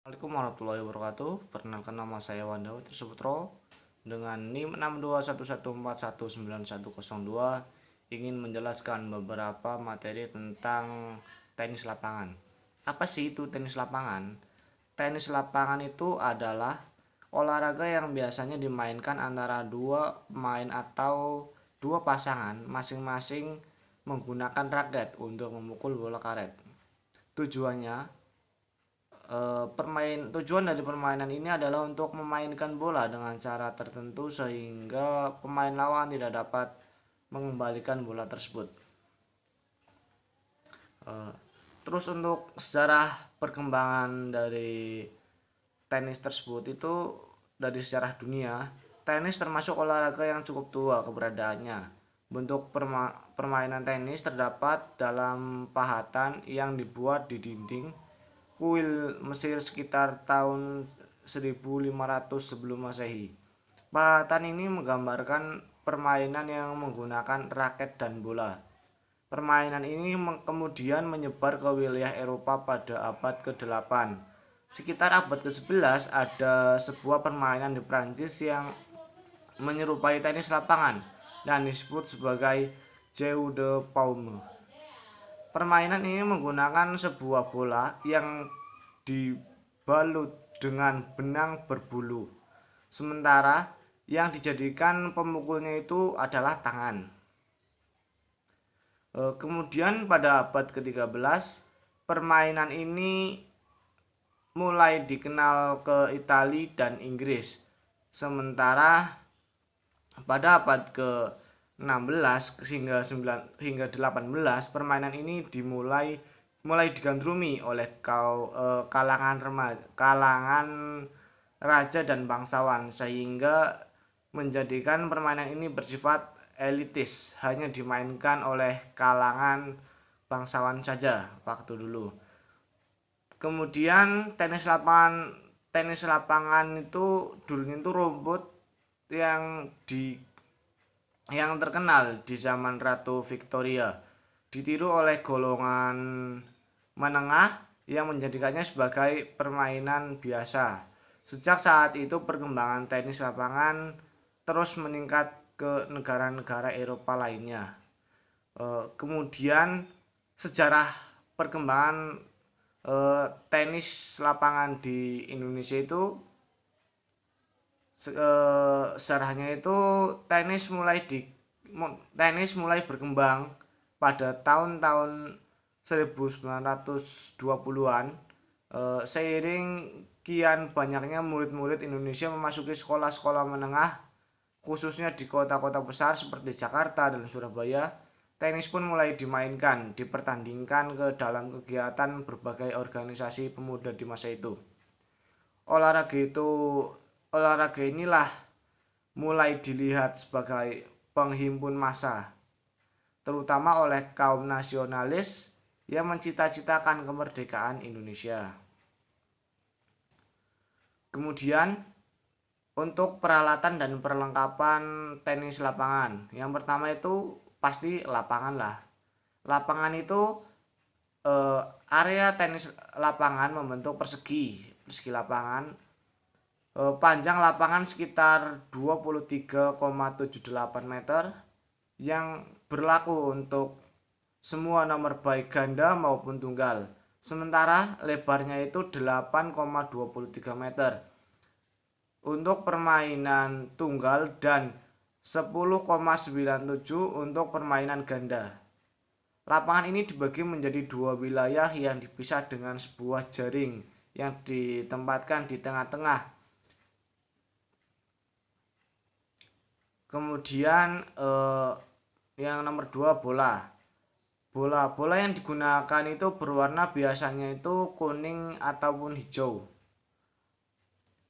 Assalamualaikum warahmatullahi wabarakatuh. Perkenalkan, nama saya Wanda Tersebutro dengan NIM 6211419102 ingin menjelaskan beberapa materi tentang tenis lapangan. Apa sih itu tenis lapangan? Tenis lapangan itu adalah olahraga yang biasanya dimainkan antara dua pemain atau dua pasangan masing-masing menggunakan raket untuk memukul bola karet. Tujuannya Tujuan dari permainan ini adalah untuk memainkan bola dengan cara tertentu sehingga pemain lawan tidak dapat mengembalikan bola tersebut. Terus untuk sejarah perkembangan dari tenis tersebut itu dari sejarah dunia, tenis termasuk olahraga yang cukup tua keberadaannya. Bentuk permainan tenis terdapat dalam pahatan yang dibuat di dinding kuil Mesir sekitar tahun 1500 sebelum Masehi. Pahatan ini menggambarkan permainan yang menggunakan raket dan bola. Permainan ini kemudian menyebar ke wilayah Eropa pada abad ke-8. Sekitar abad ke-11 ada sebuah permainan di Prancis yang menyerupai tenis lapangan dan disebut sebagai jeu de paume. Permainan ini menggunakan sebuah bola yang dibalut dengan benang berbulu, sementara yang dijadikan pemukulnya itu adalah tangan. Kemudian pada abad ke-13, permainan ini mulai dikenal ke Italia dan Inggris. Sementara pada abad ke-16 hingga 18, permainan ini mulai digandrungi oleh kalangan raja dan bangsawan, sehingga menjadikan permainan ini bersifat elitis, hanya dimainkan oleh kalangan bangsawan saja waktu dulu. Kemudian tenis lapangan itu dulunya itu rumput yang terkenal di zaman Ratu Victoria, ditiru oleh golongan menengah yang menjadikannya sebagai permainan biasa. Sejak saat itu perkembangan tenis lapangan terus meningkat ke negara-negara Eropa lainnya. Kemudian sejarah perkembangan tenis lapangan di Indonesia itu, sejarahnya itu tenis mulai berkembang pada tahun-tahun 1920-an, seiring kian banyaknya murid-murid Indonesia memasuki sekolah-sekolah menengah, khususnya di kota-kota besar seperti Jakarta dan Surabaya. Tenis pun mulai dipertandingkan ke dalam kegiatan berbagai organisasi pemuda di masa itu. Olahraga inilah mulai dilihat sebagai penghimpun massa, terutama oleh kaum nasionalis yang mencita-citakan kemerdekaan Indonesia. Kemudian untuk peralatan dan perlengkapan tenis lapangan, yang pertama itu pasti lapangan lah. Lapangan itu area tenis lapangan membentuk persegi lapangan. Panjang lapangan sekitar 23,78 meter yang berlaku untuk semua nomor baik ganda maupun tunggal. Sementara lebarnya itu 8,23 meter untuk permainan tunggal dan 10,97 untuk permainan ganda. Lapangan ini dibagi menjadi dua wilayah yang dipisah dengan sebuah jaring yang ditempatkan di tengah-tengah. Kemudian yang nomor 2, bola yang digunakan itu berwarna biasanya itu kuning ataupun hijau.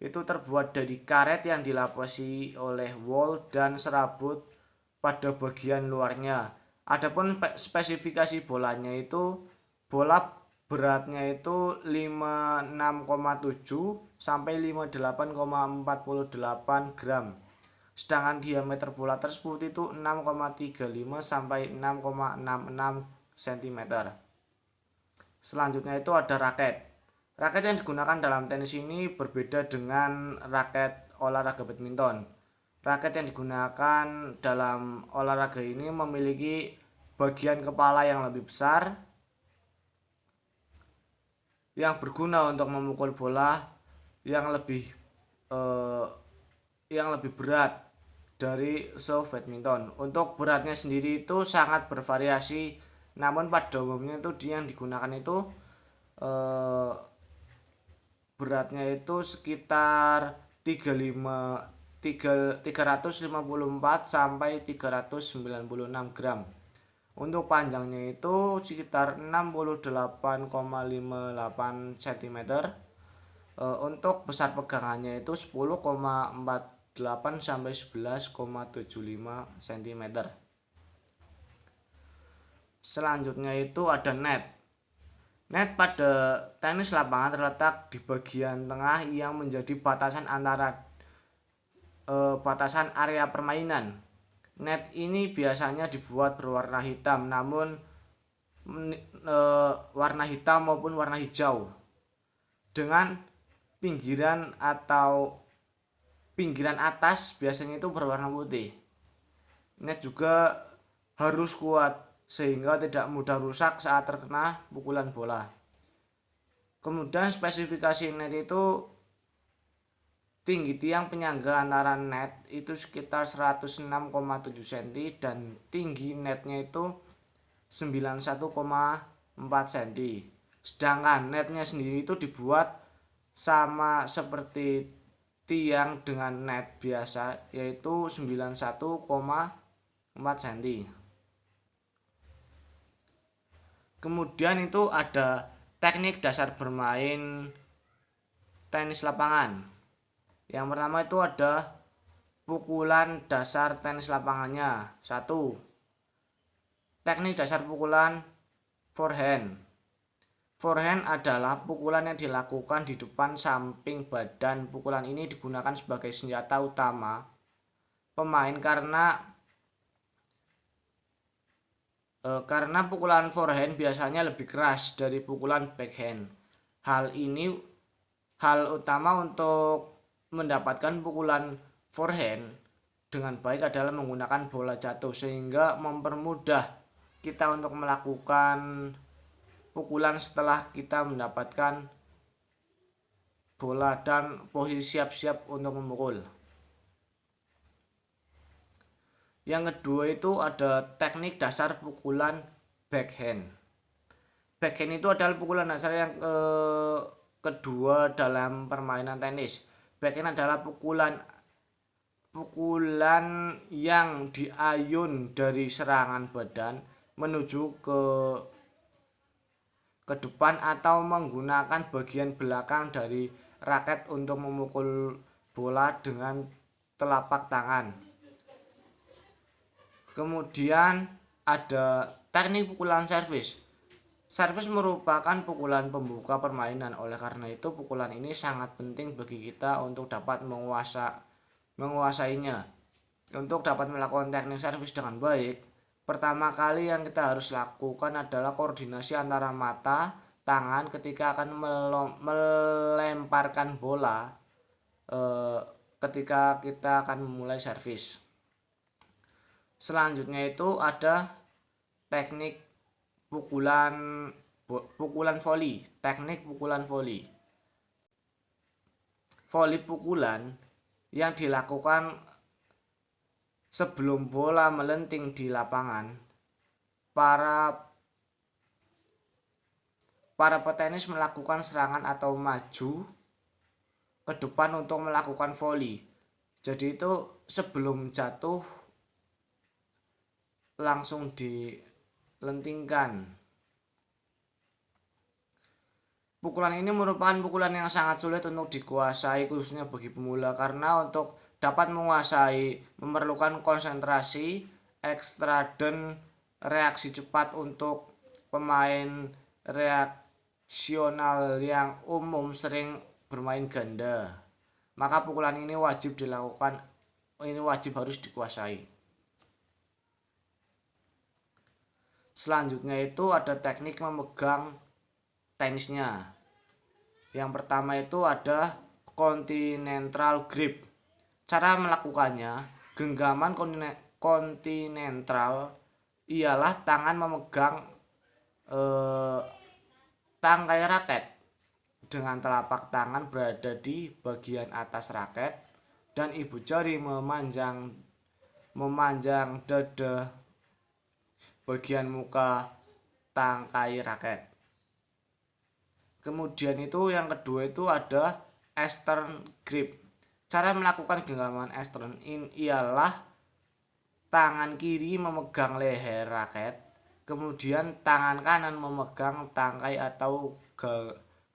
Itu terbuat dari karet yang dilapisi oleh wol dan serabut pada bagian luarnya. Adapun spesifikasi bolanya itu, bola beratnya itu 56,7 sampai 58,48 gram. Sedangkan diameter bola tersebut itu 6,35 sampai 6,66 cm. Selanjutnya itu ada raket. Raket yang digunakan dalam tenis ini berbeda dengan raket olahraga badminton. Raket yang digunakan dalam olahraga ini memiliki bagian kepala yang lebih besar yang berguna untuk memukul bola yang lebih eh, berat dari serve badminton. Untuk beratnya sendiri itu sangat bervariasi, namun pada umumnya itu yang digunakan itu eh, beratnya itu sekitar 354 sampai 396 gram. Untuk panjangnya itu sekitar 68,58 cm. Untuk besar pegangannya itu 10,48 sampai 11,75 cm. Selanjutnya itu ada net. Net pada tenis lapangan terletak di bagian tengah yang menjadi batasan antara batasan area permainan. Net ini biasanya dibuat berwarna hitam, namun warna hitam maupun warna hijau dengan pinggiran atas biasanya itu berwarna putih. Net juga harus kuat sehingga tidak mudah rusak saat terkena pukulan bola. Kemudian spesifikasi net itu tinggi tiang penyangga antara net itu sekitar 106,7 cm dan tinggi netnya itu 91,4 cm. Sedangkan netnya sendiri itu dibuat sama seperti tiang dengan net biasa, yaitu 91,4 cm. Kemudian itu ada teknik dasar bermain tenis lapangan. Yang pertama itu ada pukulan dasar tenis lapangannya. 1. Teknik dasar pukulan forehand. Forehand adalah pukulan yang dilakukan di depan samping badan. Pukulan ini digunakan sebagai senjata utama pemain karena pukulan forehand biasanya lebih keras dari pukulan backhand. Hal utama untuk mendapatkan pukulan forehand dengan baik adalah menggunakan bola jatuh, sehingga mempermudah kita untuk melakukan pukulan setelah kita mendapatkan bola dan posisi siap-siap untuk memukul. Yang kedua itu ada teknik dasar pukulan backhand. Backhand itu adalah pukulan dasar yang kedua dalam permainan tenis. Backhand adalah pukulan yang diayun dari serangan badan menuju ke depan atau menggunakan bagian belakang dari raket untuk memukul bola dengan telapak tangan. Kemudian ada teknik pukulan servis. Servis merupakan pukulan pembuka permainan. Oleh karena itu, pukulan ini sangat penting bagi kita untuk dapat menguasainya. Untuk dapat melakukan teknik servis dengan baik, pertama kali yang kita harus lakukan adalah koordinasi antara mata, tangan ketika akan melemparkan bola ketika kita akan memulai servis. Selanjutnya itu ada teknik pukulan volley. Teknik pukulan volley. Volley pukulan yang dilakukan sebelum bola melenting di lapangan. Para petenis melakukan serangan atau maju ke depan untuk melakukan volley. Jadi itu sebelum jatuh langsung dilentingkan. Pukulan ini merupakan pukulan yang sangat sulit untuk dikuasai khususnya bagi pemula, karena untuk dapat menguasai memerlukan konsentrasi ekstra dan reaksi cepat. Untuk pemain reaksional yang umum sering bermain ganda, maka pukulan ini wajib harus dikuasai. Selanjutnya itu ada teknik memegang tenisnya. Yang pertama itu ada continental grip. Cara melakukannya, genggaman continental ialah tangan memegang tangkai raket dengan telapak tangan berada di bagian atas raket dan ibu jari memanjang dada bagian muka tangkai raket. Kemudian itu yang kedua itu ada Eastern grip. Cara melakukan genggaman Eastern ialah tangan kiri memegang leher raket, kemudian tangan kanan memegang tangkai atau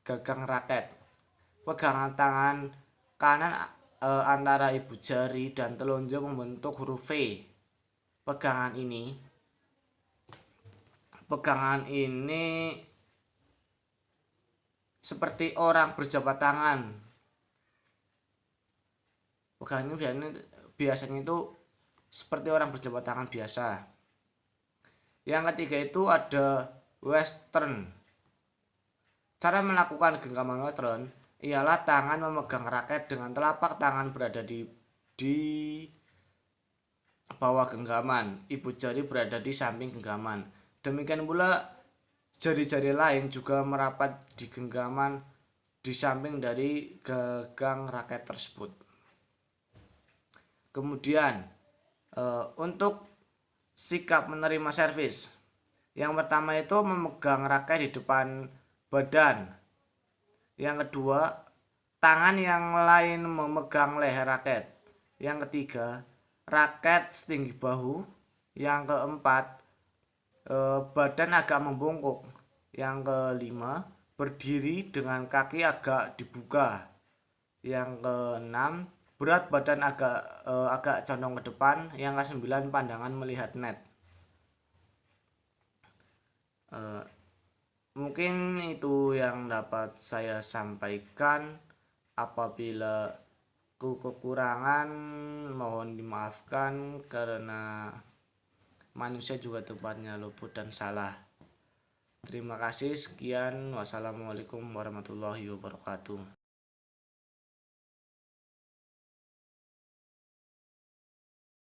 gagang raket. Pegangan tangan kanan antara ibu jari dan telunjuk membentuk huruf V. Pegangan ini seperti orang berjabat tangan. Pegangan ini biasanya itu seperti orang berjabat tangan biasa. Yang ketiga itu ada Western. Cara melakukan genggaman Western ialah tangan memegang raket dengan telapak tangan berada di bawah genggaman, ibu jari berada di samping genggaman. Demikian pula jari-jari lain juga merapat di genggaman di samping dari gagang raket tersebut. Kemudian untuk sikap menerima servis, yang pertama itu memegang raket di depan badan. Yang kedua, tangan yang lain memegang leher raket. Yang ketiga, raket setinggi bahu. Yang keempat, badan agak membungkuk. Yang kelima, berdiri dengan kaki agak dibuka. Yang keenam, berat badan agak condong ke depan. Yang kesembilan, pandangan melihat net. Mungkin itu yang dapat saya sampaikan. Apabila kekurangan mohon dimaafkan, karena manusia juga tempatnya luput dan salah. Terima kasih, sekian, wassalamualaikum warahmatullahi wabarakatuh.